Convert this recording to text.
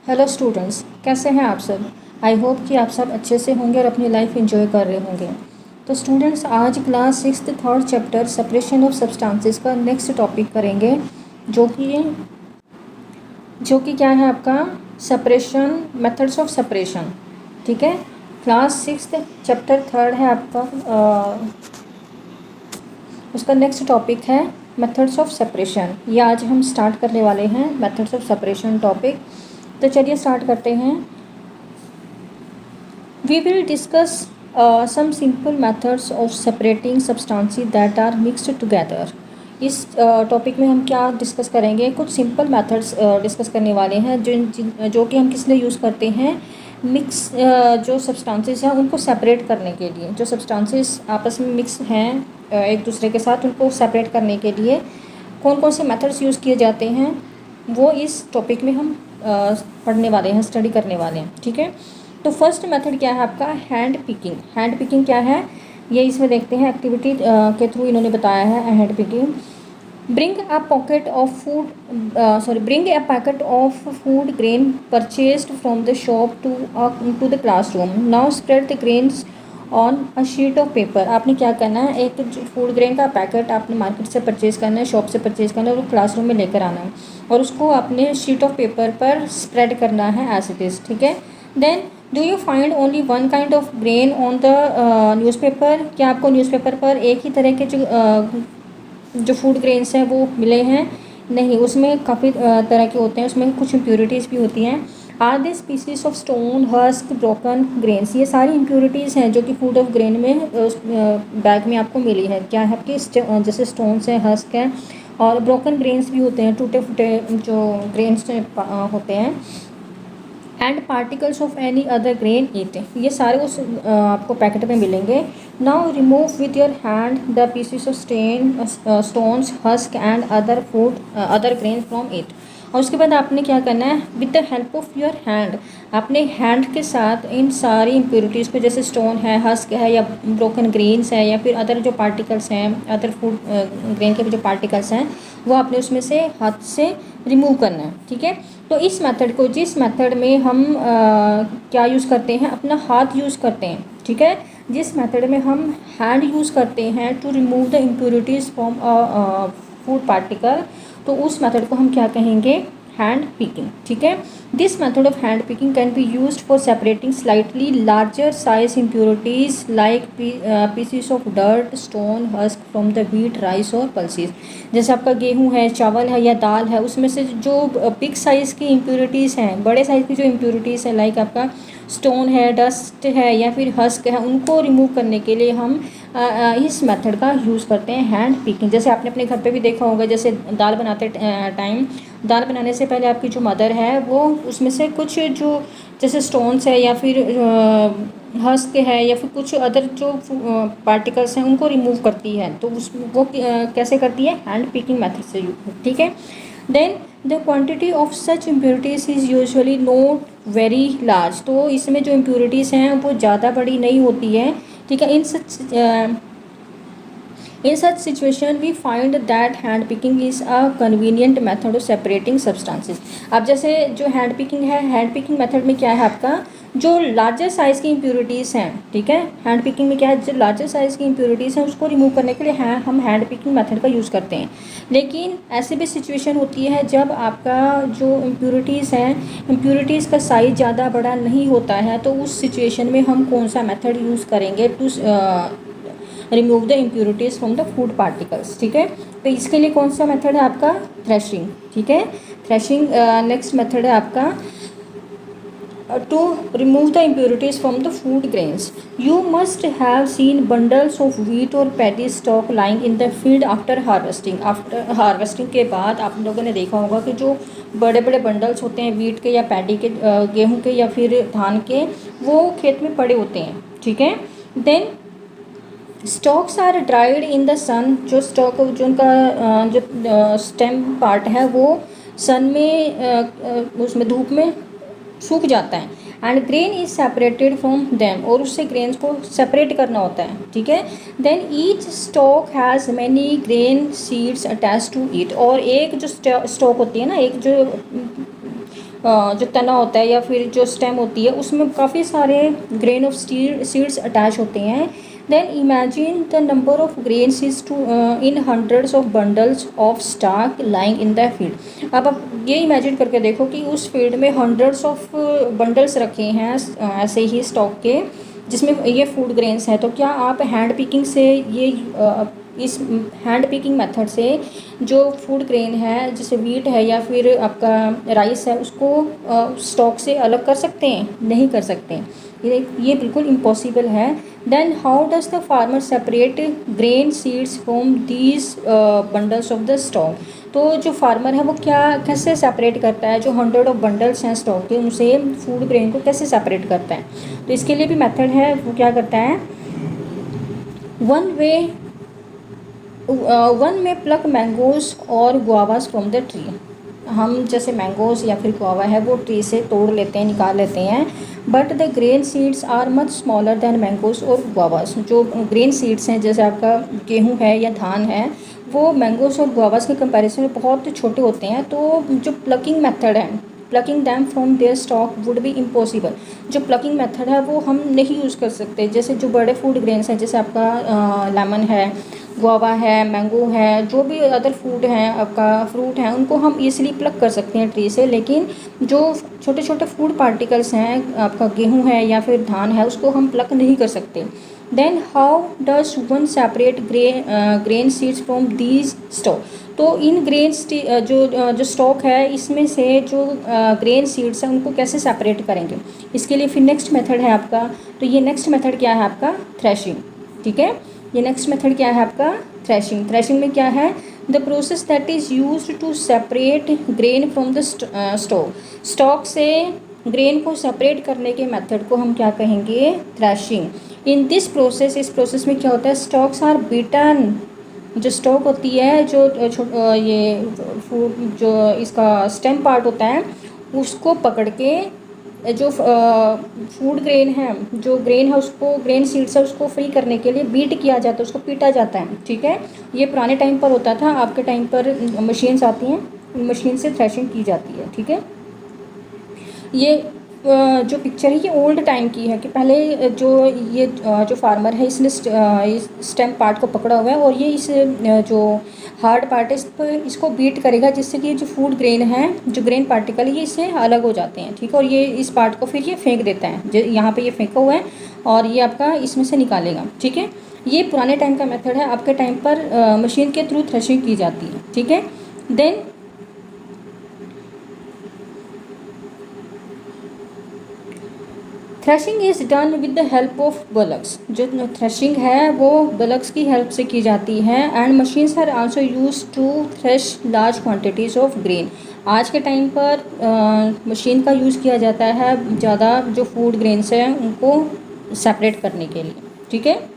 Hello students, कैसे हैं आप सब। आई होप कि आप सब अच्छे से होंगे और अपनी लाइफ एंजॉय कर रहे होंगे। तो स्टूडेंट्स, आज class 6 third chapter separation of substances का नेक्स्ट टॉपिक करेंगे, जो कि क्या है आपका सेपरेशन, मेथड्स ऑफ सेपरेशन। ठीक है, क्लास 6 चैप्टर थर्ड है आपका। उसका नेक्स्ट टॉपिक है मेथड्स ऑफ सेपरेशन। ये आज हम स्टार्ट करने वाले हैं मेथड्स ऑफ सेपरेशन टॉपिक। तो चलिए स्टार्ट करते हैं। We will discuss some simple methods of separating substances that are mixed together. इस टॉपिक में हम क्या डिस्कस करेंगे, कुछ सिंपल मेथड्स डिस्कस करने वाले हैं जो कि हम किस लिए यूज़ करते हैं, मिक्स जो सब्सटेंसेस हैं उनको सेपरेट करने के लिए। जो सब्सटेंसेस आपस में मिक्स हैं एक दूसरे के साथ, उनको सेपरेट करने के लिए कौन कौन से मेथड्स यूज़ किए जाते हैं, वो इस टॉपिक में हम पढ़ने वाले हैं, स्टडी करने वाले हैं। ठीक है, तो फर्स्ट मेथड क्या है आपका, हैंड पिकिंग। हैंड पिकिंग क्या है, ये इसमें देखते हैं। एक्टिविटी के थ्रू इन्होंने बताया है hand picking. Bring a packet of food grain purchased from the shop to the classroom. Now spread the grains on a sheet of paper. आपने क्या करना है, एक फूड ग्रेन का पैकेट आपने मार्केट से परचेज़ करना है, शॉप से परचेज़ करना है, और क्लासरूम में लेकर आना है और उसको आपने शीट ऑफ पेपर पर स्प्रेड करना है एज इट इज़। ठीक है, then do you find only one kind of grain on the newspaper. क्या आपको न्यूज़पेपर पर एक ही तरह के जो फूड ग्रेन्स हैं वो मिले हैं? नहीं, उसमें काफ़ी तरह के होते हैं, उसमें कुछ इम्प्योरिटीज़ भी होती हैं। Are this species of stone, husk, broken grains. ये सारी इम्प्योरिटीज़ हैं जो कि फूड ऑफ ग्रेन में बैग में आपको मिली है। क्या है आपके, जैसे स्टोन्स हैं, हस्क हैं, और ब्रोकन ग्रेन्स भी होते हैं, टूटे फूटे जो ग्रेन्स होते हैं। And particles of any other grain it. ये सारे उस आपको पैकेट में मिलेंगे। Now remove with your hand the pieces of stones, husk and other grain from it. और उसके बाद आपने क्या करना है, with the help of your hand, अपने हैंड के साथ इन सारी इम्प्योरिटीज़ को, जैसे स्टोन है, हस्क है, या ब्रोकन ग्रेन्स है, या फिर अदर जो पार्टिकल्स हैं, अदर फूड ग्रेन के जो पार्टिकल्स हैं, वो आपने उसमें से हाथ से रिमूव करना है। ठीक है, तो इस मेथड को, जिस मेथड में हम क्या यूज़ करते हैं, अपना हाथ यूज़ करते हैं। ठीक है, जिस मेथड में हम हैंड यूज़ करते हैं to remove the impurities from food particle, तो उस मेथड को हम क्या कहेंगे, हैंड पिकिंग। ठीक है, this method of hand picking can be used for separating slightly larger size impurities like pieces of dirt, stone, husk from the wheat, rice और pulses. जैसे आपका गेहूं है, चावल है या दाल है, उसमें से जो बिग साइज़ की इम्प्योरिटीज़ हैं, बड़े साइज़ की जो इम्प्योरिटीज़ हैं, लाइक आपका स्टोन है, डस्ट है, या फिर हस्क है, उनको रिमूव करने के लिए हम इस मेथड का यूज़ करते हैं, हैंड पिकिंग। जैसे आपने अपने घर पे भी देखा होगा, जैसे दाल बनाते टाइम, दाल बनाने से पहले आपकी जो मदर है वो उसमें से कुछ जो जैसे स्टोन्स है, या फिर हस्क है, या फिर कुछ अदर जो पार्टिकल्स हैं, उनको रिमूव करती है। तो वो कैसे करती है, हैंड पिकिंग मेथड से। ठीक है, then the quantity of such impurities is usually not very large. तो इसमें जो इम्प्योरिटीज़ हैं वो ज़्यादा बड़ी नहीं होती है। ठीक है, In such situation, we find that hand picking is a convenient method of separating substances. अब जैसे जो हैंड पिकिंग है, हैंड पिकिंग मेथड में क्या है आपका, जो लार्जर साइज़ की इम्प्योरिटीज़ हैं, ठीक है, हैंड पिकिंग में क्या है, जो लार्जर साइज़ की इम्प्योरिटीज़ हैं उसको रिमूव करने के लिए हम हैंड पिकिंग मेथड का यूज़ करते हैं। लेकिन ऐसी भी सिचुएशन होती है जब आपका जो इम्प्योरिटीज़ हैं, इम्प्योरिटीज़ का साइज़ ज़्यादा बड़ा नहीं होता है, तो उस सिचुएशन में हम कौन सा मेथड यूज़ करेंगे to remove the impurities from the food particles. ठीक है, तो इसके लिए कौन सा मेथड है आपका, थ्रेशिंग। ठीक है, थ्रेशिंग नेक्स्ट मेथड है आपका to remove the impurities from the food grains. You must have seen bundles of wheat और paddy stalk lying in the field after harvesting. After harvesting के बाद आप लोगों ने देखा होगा कि जो बड़े बड़े बंडल्स होते हैं व्हीट के या पैडी के, गेहूँ के या फिर धान के, वो खेत में पड़े होते हैं। ठीक है, then stalks are dried in the sun. जो स्टॉक, जो उनका जो स्टेम पार्ट है वो सन में उसमें धूप में सूख जाता है। And grain is separated from them, और उससे ग्रेन्स को सेपरेट करना होता है। ठीक है, then each stalk has many grain seeds attach to it. और एक जो स्टॉक होती है ना, एक जो जो तना होता है या फिर जो स्टेम होती है उसमें काफ़ी सारे ग्रेन ऑफ सीड्स अटैच होते हैं। Then imagine the number of grain seeds to in hundreds of bundles of stalk lying in the field. अब आप ये इमेजिन करके देखो कि उस फील्ड में हंड्रेड्स ऑफ बंडल्स रखे हैं ऐसे ही स्टॉक के, जिसमें ये फूड ग्रेन्स हैं। तो क्या आप हैंड पिकिंग से ये इस हैंड पिकिंग मेथड से जो फूड ग्रेन है जैसे वीट है या फिर आपका राइस है उसको स्टॉक से अलग कर सकते हैं? नहीं कर सकते, ये बिल्कुल इम्पॉसिबल है। Then how does the farmer separate grain seeds from these bundles of the stalk? तो जो फार्मर है वो क्या कैसे सेपरेट करता है, जो 100 ऑफ बंडल्स हैं स्टॉक के उनसे फूड ग्रेन को कैसे सेपरेट करता है? तो इसके लिए भी मेथड है, वो क्या करता है, वन में प्लक मैंगोज और गुआवास फ्रॉम द ट्री। हम जैसे मैंगोज या फिर गुआवा है वो ट्री से तोड़ लेते हैं, निकाल लेते हैं, but the grain seeds are much smaller than mangoes और गुआवास। जो ग्रेन सीड्स हैं जैसे आपका गेहूं है या धान है वो मैंगोज और गुआवास के कंपैरिजन में बहुत छोटे होते हैं। तो जो प्लकिंग मेथड है, plucking them from there stock would be impossible. जो प्लकिंग मेथड है वो हम नहीं यूज़ कर सकते। जैसे जो बड़े फूड ग्रेन्स हैं जैसे आपका लेमन है, गुआवा है, मैंगो है, जो भी अदर फूड हैं आपका फ्रूट हैं उनको हम ईजिली प्लक कर सकते हैं ट्री से, लेकिन जो छोटे छोटे फूड पार्टिकल्स हैं आपका गेहूं है या फिर धान है उसको हम प्लक नहीं कर सकते। Then how does one separate grain seeds from these stalk? तो इन ग्रेन जो स्टॉक है इसमें से जो ग्रेन सीड्स हैं उनको कैसे सेपरेट करेंगे? इसके लिए फिर नेक्स्ट मेथड है आपका, तो ये नेक्स्ट मेथड क्या है आपका, थ्रेशिंग। ठीक है, ये नेक्स्ट मेथड क्या है आपका, थ्रेशिंग। थ्रेशिंग में क्या है, the process that is used to separate grain from the stalk. Stalk से ग्रेन को सेपरेट करने के मेथड को हम क्या कहेंगे, थ्रेशिंग। इन दिस प्रोसेस, इस प्रोसेस में क्या होता है, स्टॉक्स आर बीटन। जो स्टॉक होती है जो ये फूड जो इसका स्टेम पार्ट होता है उसको पकड़ के जो फूड ग्रेन है, जो ग्रेन है उसको, ग्रेन सीड्स है उसको फ्री करने के लिए बीट किया जाता है, उसको पीटा जाता है। ठीक है, ये पुराने टाइम पर होता था, आपके टाइम पर मशीन्स आती हैं, मशीन से थ्रेशिंग की जाती है। ठीक है, ये जो पिक्चर है ये ओल्ड टाइम की है कि पहले जो फार्मर है इसने इस स्टेम पार्ट को पकड़ा हुआ है और ये इस जो हार्ड पार्ट है इस पर इसको बीट करेगा जिससे कि जो फूड ग्रेन है, जो ग्रेन पार्टिकल ये इससे अलग हो जाते हैं। ठीक है, और ये इस पार्ट को फिर ये फेंक देता है, जो यहाँ पे ये फेंका हुआ है और ये आपका इसमें से निकालेगा। ठीक है, ये पुराने टाइम का मेथड है, आपके टाइम पर मशीन के थ्रू थ्रेशिंग की जाती है। ठीक है, then threshing is done with the help of bullocks. जो थ्रेशिंग है वो बलक्स की हेल्प से की जाती है। And machines are also use to thresh large quantities of grain. आज के टाइम पर मशीन का यूज़ किया जाता है ज़्यादा जो फूड ग्रेन्स हैं उनको सेपरेट करने के लिए। ठीक है।